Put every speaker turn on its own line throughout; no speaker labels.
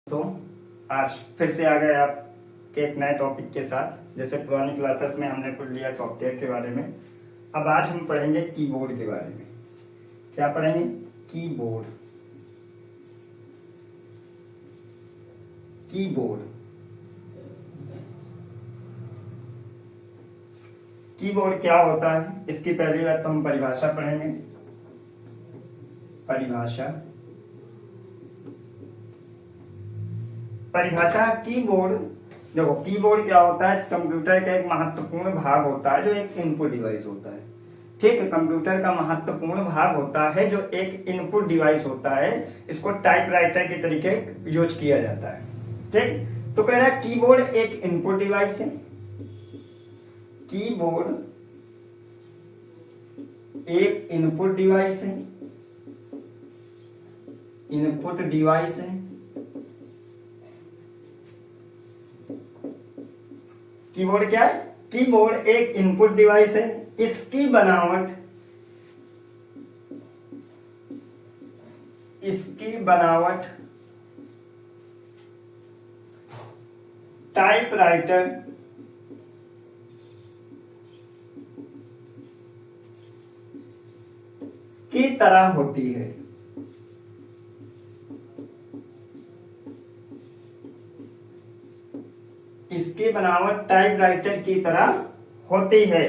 तो आज फिर से आ गए आपके एक नए टॉपिक के साथ। जैसे पुरानी क्लासेस में हमने पढ़ लिया सॉफ्टवेयर के बारे में, अब आज हम पढ़ेंगे कीबोर्ड के बारे में। क्या पढ़ेंगे? कीबोर्ड। कीबोर्ड कीबोर्ड क्या होता है, इसकी पहली बात तो हम परिभाषा पढ़ेंगे। परिभाषा कीबोर्ड। देखो, कीबोर्ड क्या होता है? कंप्यूटर का एक महत्वपूर्ण भाग होता है जो एक इनपुट डिवाइस होता है। ठीक है, कंप्यूटर का महत्वपूर्ण भाग होता है जो एक इनपुट डिवाइस होता है। इसको टाइपराइटर के तरीके यूज किया जाता है। ठीक, तो कह रहा है कीबोर्ड एक इनपुट डिवाइस है। कीबोर्ड एक इनपुट डिवाइस है। इनपुट डिवाइस है। कीबोर्ड क्या है? कीबोर्ड एक इनपुट डिवाइस है। इसकी बनावट टाइपराइटर की तरह होती है। इसकी बनावट टाइपराइटर की तरह होती है।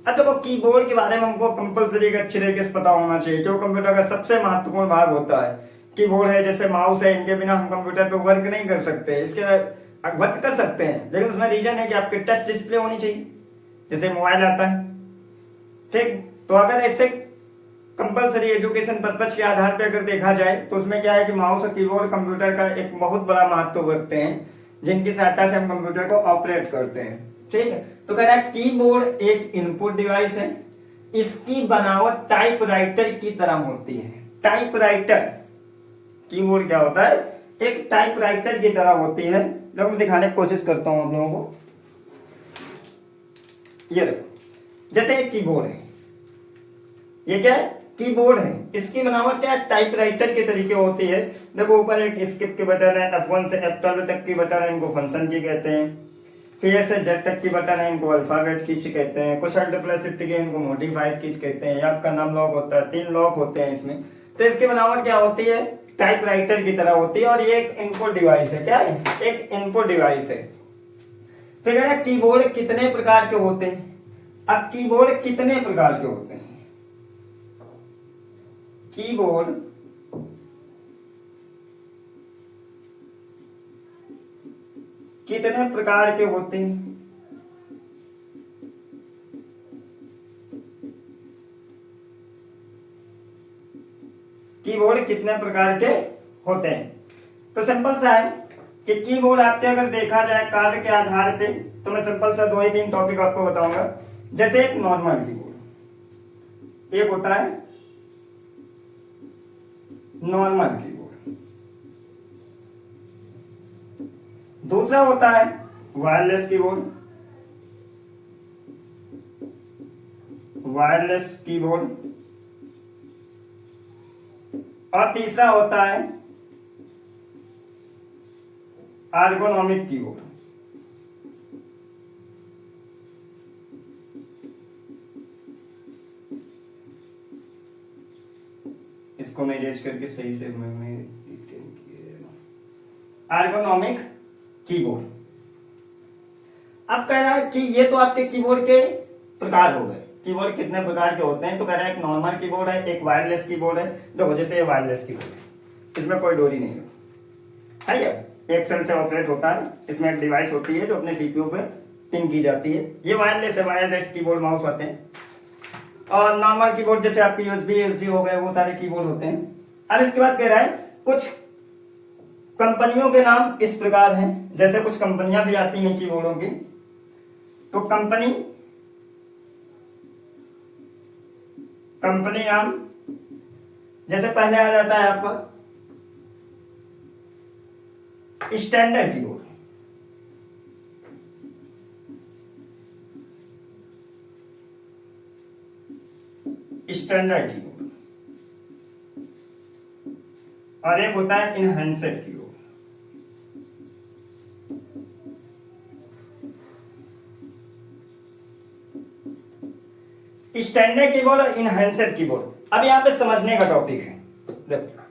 अब देखो, कीबोर्ड के बारे में हमको कंपलसरी अच्छी तरीके से पता होना चाहिए क्योंकि कंप्यूटर का सबसे महत्वपूर्ण भाग होता है। कीबोर्ड है, जैसे माउस है, इनके बिना हम कंप्यूटर पे वर्क नहीं कर सकते। इसके वर्क कर सकते हैं लेकिन उसमें रीजन है कि आपके टच डिस्प्ले होनी चाहिए, जैसे मोबाइल आता है। ठीक, तो अगर ऐसे कंपलसरी एजुकेशन पर्पज के आधार पर अगर देखा जाए तो उसमें क्या है कि माउस और कीबोर्ड कंप्यूटर का एक बहुत बड़ा महत्व रखते हैं, जिनकी सहायता से हम कंप्यूटर को ऑपरेट करते हैं। ठीक है, तो कह रहा है कीबोर्ड एक इनपुट डिवाइस है। इसकी बनावट टाइपराइटर की तरह होती है। टाइपराइटर, कीबोर्ड क्या होता है? एक टाइपराइटर की तरह होती है। लोग मैं दिखाने की कोशिश करता हूं आप लोगों को। ये देखो, जैसे एक कीबोर्ड है, ये क्या है? कीबोर्ड है। इसकी बनावट क्या है? टाइपराइटर के तरीके होती है। देखो, ऊपर एक स्किप के बटन है, F1 से F12 तक की बटन है, इनको फंक्शन की कहते हैं। फिर से जेड तक की बटन है, इनको अल्फाबेट कीज कहते हैं। कुछ अल्ट प्लस शिफ्ट के इनको मॉडिफाइड कीज कहते हैं। आपका नाम लॉक होता है, 3 लॉक होते हैं इसमें। तो इसकी बनावट क्या होती है? टाइपराइटर की तरह होती है और ये एक इनपुट डिवाइस है। क्या है? एक इनपुट डिवाइस है। फिर कीबोर्ड कितने प्रकार के होते हैं? अब कीबोर्ड कितने प्रकार के होते हैं? कीबोर्ड कितने प्रकार के होते हैं? कीबोर्ड कितने प्रकार के होते हैं? तो सिंपल सा है कि कीबोर्ड आपके अगर देखा जाए कार्य के आधार पे, तो मैं सिंपल सा 2 ही 3 टॉपिक आपको बताऊंगा। जैसे एक नॉर्मल कीबोर्ड, एक होता है नॉर्मल कीबोर्ड, दूसरा होता है वायरलेस कीबोर्ड। वायरलेस कीबोर्ड, और तीसरा होता है एर्गोनॉमिक कीबोर्ड। इसको मैं इरेज करके सही से मैंने एर्गोनॉमिक कीबोर्ड। अब कह रहा है कि ये तो आपके कीबोर्ड के प्रकार हो गए। कीबोर्ड कितने प्रकार के होते हैं? तो कह रहा है एक नॉर्मल कीबोर्ड है, एक वायरलेस कीबोर्ड है। देखो, जैसे ये वायरलेस कीबोर्ड है, इसमें कोई डोरी नहीं है क्या? एक सेल से ऑपरेट होता है। इसमें एक डिवाइस होती है जो अपने सीपीयू पे पिन की जाती है। ये वायरलेस है। वायरलेस कीबोर्ड माउस होते हैं। और नॉर्मल कीबोर्ड जैसे आपके यूएसबी हो गए, वो सारे कीबोर्ड होते हैं। अब इसके बाद कह रहा है कुछ कंपनियों के नाम इस प्रकार हैं। जैसे कुछ कंपनियां भी आती हैं कीबोर्डों की, तो कंपनी नाम जैसे पहले आ जाता है आपका स्टैंडर्ड कीबोर्ड। स्टैंडर्ड कीबोर्ड, और एक होता है इनहेंसेड कीबोर्ड। स्टैंडर्ड कीबोर्ड और इनहैंसर कीबोर्ड। अब यहाँ पे समझने का टॉपिक है। देखो,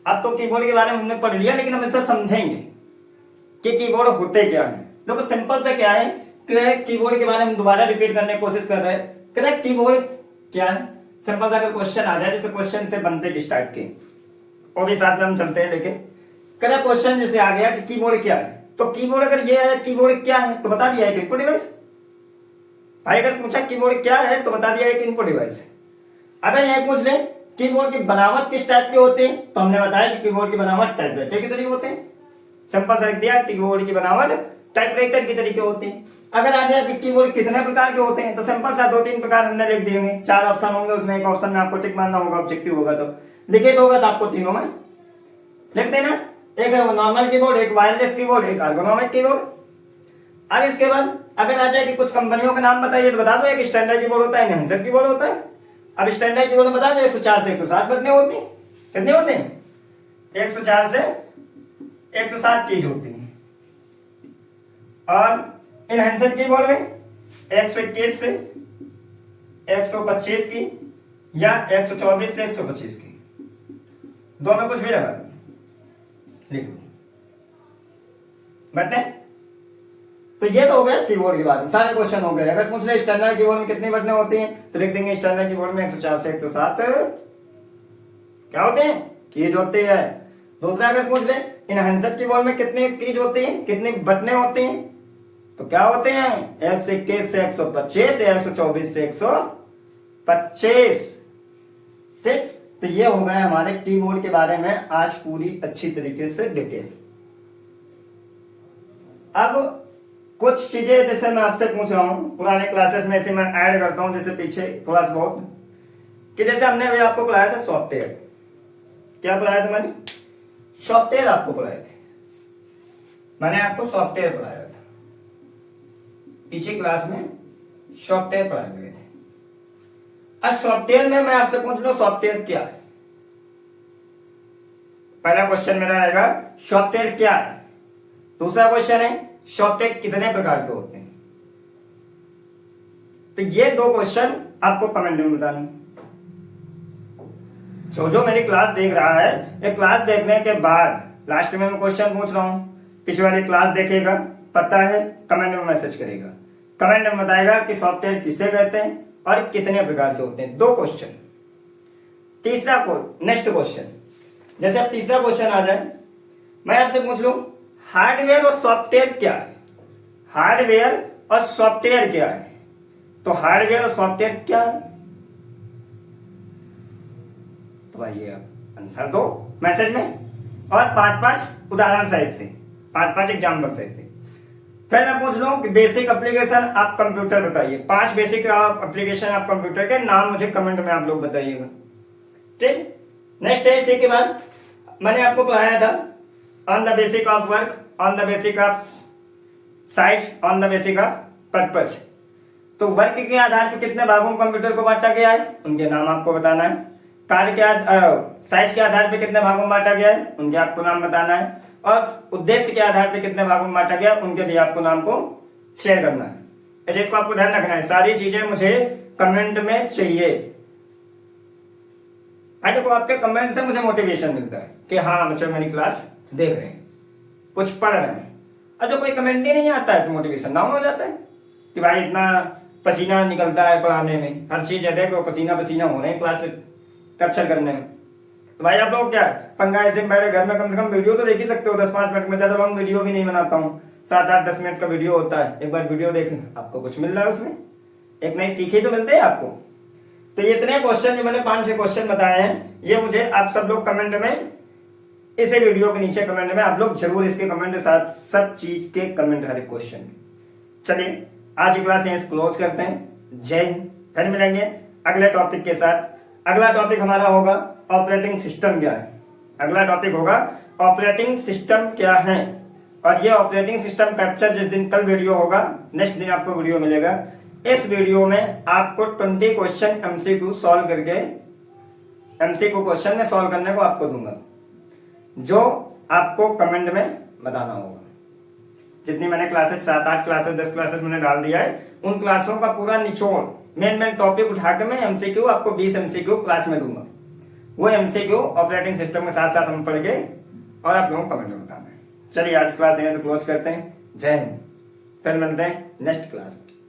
अब तो कीबोर्ड के बारे में हमने पढ़ लिया, लेकिन हम इसे समझेंगे कि कीबोर्ड होते क्या है। देखो सिंपल सा क्या है कि कीबोर्ड के बारे में दोबारा रिपीट करने की कोशिश कर रहे हैं। करेक्ट, कीबोर्ड क्या है? सिंपल सा अगर क्वेश्चन आ जाए, जैसे क्वेश्चन से बनते स्टार्ट के, वो भी साथ में हम चलते हैं लेके। करेक्ट, क्वेश्चन जैसे आ गया कि कीबोर्ड क्या है, तो कीबोर्ड अगर ये है, कीबोर्ड क्या है तो बता दिया है इनपुट डिवाइस। भाई अगर पूछा कीबोर्ड क्या है तो बता दिया है कि इनपुट डिवाइस है। अगर यह पूछ ले कीबोर्ड की बनावट किस टाइप के होते हैं, तो हमने बताया कि कीबोर्ड की बनावट टाइपराइटर की तरीके होते हैं। सिंपल सा लिख दिया, कीबोर्ड की बनावट टाइपराइटर की तरीके होते हैं। अगर आ गया कि कीबोर्ड कितने प्रकार के होते हैं, तो सिंपल सा 2-3 प्रकार हमने लिख दिए। 4 ऑप्शन होंगे, उसमें एक ऑप्शन में आपको टिक मारना होगा, ऑब्जेक्टिव होगा तो लिखे तो होगा, तो आपको तीनों में लिख देना। एक है नॉर्मल कीबोर्ड, एक वायरलेस कीबोर्ड, एक एर्गोनॉमिक कीबोर्ड। अब इसके बाद अगर आ जाए कि कुछ कंपनियों के नाम बताइए, तो बता दो एक स्टैंडर्ड कीबोर्ड होता है, एनहांसर कीबोर्ड होता है। अब स्टैंडर्ड कीबोर्ड में बता दो 104 से 107 बटने होती हैं। कितने होते हैं? 104 से 107 कीज होती हैं। और एनहांसर कीबोर्ड में 121 से 125 की या 124 से 125 की, दो में कुछ भी लगा दो, लिख दो बटने। तो ये तो हो गया कीबोर्ड के बारे में, सारे क्वेश्चन हो गए। अगर पूछ ले स्टैंडर्ड कीबोर्ड में कितनी बटने होती हैं, तो लिख देंगे स्टैंडर्ड कीबोर्ड में 104 से 107 क्या होते हैं, कीज होती है। दूसरा अगर पूछ ले एनहांसर कीबोर्ड में कितने कीज होती हैं, कितनी बटने होती हैं, तो क्या होते हैं 121 से 125 या 124 से 125। ठीक, तो ये हो गया हमारे कीबोर्ड के बारे में आज पूरी अच्छी तरीके से डिटेल। अब कुछ चीजें जैसे मैं आपसे पूछ रहा हूं, पुराने क्लासेस में ऐसे मैं ऐड करता हूं, जैसे पीछे थोड़ा सा बहुत, कि जैसे हमने अभी आपको पढ़ाया था सॉफ्टवेयर। क्या पढ़ाया था मैंने? सॉफ्टवेयर आपको पढ़ाए थे, मैंने आपको सॉफ्टवेयर पढ़ाया था पीछे क्लास में, सॉफ्टवेयर पढ़ाए गए थे। अब सॉफ्टवेयर में मैं आपसे पूछ लूं सॉफ्टवेयर क्या है। पहला क्वेश्चन मेरा रहेगा सॉफ्टवेयर क्या है। दूसरा क्वेश्चन है सॉफ्टवेयर कितने प्रकार के होते हैं। तो ये दो क्वेश्चन आपको कमेंट में बताने। जो मेरी क्लास देख रहा है, ये क्लास देखने के बाद लास्ट में मैं क्वेश्चन पूछ रहा हूं, पिछले वाली क्लास देखेगा, पता है, कमेंट में मैसेज करेगा, कमेंट में बताएगा कि सॉफ्टवेयर किसे कहते हैं और कितने प्रकार के होते हैं। दो क्वेश्चन। तीसरा नेक्स्ट क्वेश्चन, जैसे अब तीसरा क्वेश्चन आ जाए, मैं आपसे पूछ लूं हार्डवेयर और सॉफ्टवेयर क्या है। हार्डवेयर और सॉफ्टवेयर क्या है, तो हार्डवेयर और सॉफ्टवेयर क्या है, तो भाई ये आंसर दो मैसेज में, और 5-5 उदाहरण सहित थे, 5-5 एग्जाम्पल सहित थे। फिर मैं पूछ लूं कि बेसिक एप्लीकेशन आप कंप्यूटर बताइए। 5 बेसिक एप्लीकेशन आप कंप्यूटर के नाम मुझे कमेंट में आप लोग बताइएगा। ठीक, नेक्स्ट है इसी के बाद मैंने आपको पढ़ाया था on the basic of work, on the basic of size, on the basic of purpose. तो वर्क के आधार पर कितने भागों में कंप्यूटर को बांटा गया है, उनके नाम आपको बताना है। कार्य के साइज के आधार पर कितने भागों में बांटा गया है, उनके आपको नाम बताना है। और उद्देश्य के आधार पर कितने भागों में बांटा गया, उनके भी आपको नाम को शेयर करना है। इस चीज को आपको ध्यान रखना है, सारी चीजें मुझे कमेंट में चाहिए। देखो आपके कमेंट से मुझे मोटिवेशन मिलता है कि हाँ बच्चे मेरी क्लास देख रहे हैं, कुछ पढ़ रहे हैं। और जो कोई कमेंट ही नहीं आता है तो मोटिवेशन डाउन हो जाता है कि भाई इतना पसीना निकलता है पढ़ाने में, हर चीज है देखो पसीना पसीना हो रहे हैं क्लास कैप्चर करने में। तो भाई आप लोग क्या पंगा ऐसे मेरे घर में कम से कम वीडियो तो देख ही सकते हो, 10-5 मिनट में, ज्यादा लॉन्ग वीडियो भी नहीं बनाता हूँ, 7-8-10 मिनट का वीडियो होता है। एक बार वीडियो देखें, आपको कुछ मिल रहा है उसमें, एक नई सीखे तो मिलते हैं आपको। तो ये इतने क्वेश्चन जो मैंने 5-6 क्वेश्चन बताए हैं, ये मुझे आप सब लोग कमेंट में, इसे वीडियो के नीचे कमेंट में आप लोग जरूर इसके कमेंट के साथ सब चीज के कमेंट हर एक क्वेश्चन। चलिए आज की क्लास यहीं क्लोज करते हैं। जय हिंद, फिर मिलेंगे अगले टॉपिक के साथ। अगला टॉपिक हमारा होगा ऑपरेटिंग सिस्टम क्या है। अगला टॉपिक होगा ऑपरेटिंग सिस्टम क्या है, और ये ऑपरेटिंग सिस्टम कैप्चर जिस दिन कल वीडियो होगा, नेक्स्ट दिन आपको वीडियो मिलेगा। इस वीडियो में आपको 20 क्वेश्चन एमसीक्यू सॉल्व करके, एमसीक्यू क्वेश्चन में सॉल्व करने को आपको दूंगा, जो आपको कमेंट में बताना होगा। जितनी मैंने क्लासेस 7-8 क्लासेस 10 क्लासेस मैंने डाल दिया है, उन क्लासों का पूरा निचोड़ मेन टॉपिक उठा के मैं एमसीक्यू आपको 20 एमसीक्यू क्लास में दूंगा। वो एमसीक्यू ऑपरेटिंग सिस्टम के साथ साथ हम पढ़ेंगे और आप लोगों को कमेंट में बताना है। चलिए आज क्लास यहाँ से क्लोज करते हैं। जय हिंद, फिर मिलते हैं नेक्स्ट क्लास में।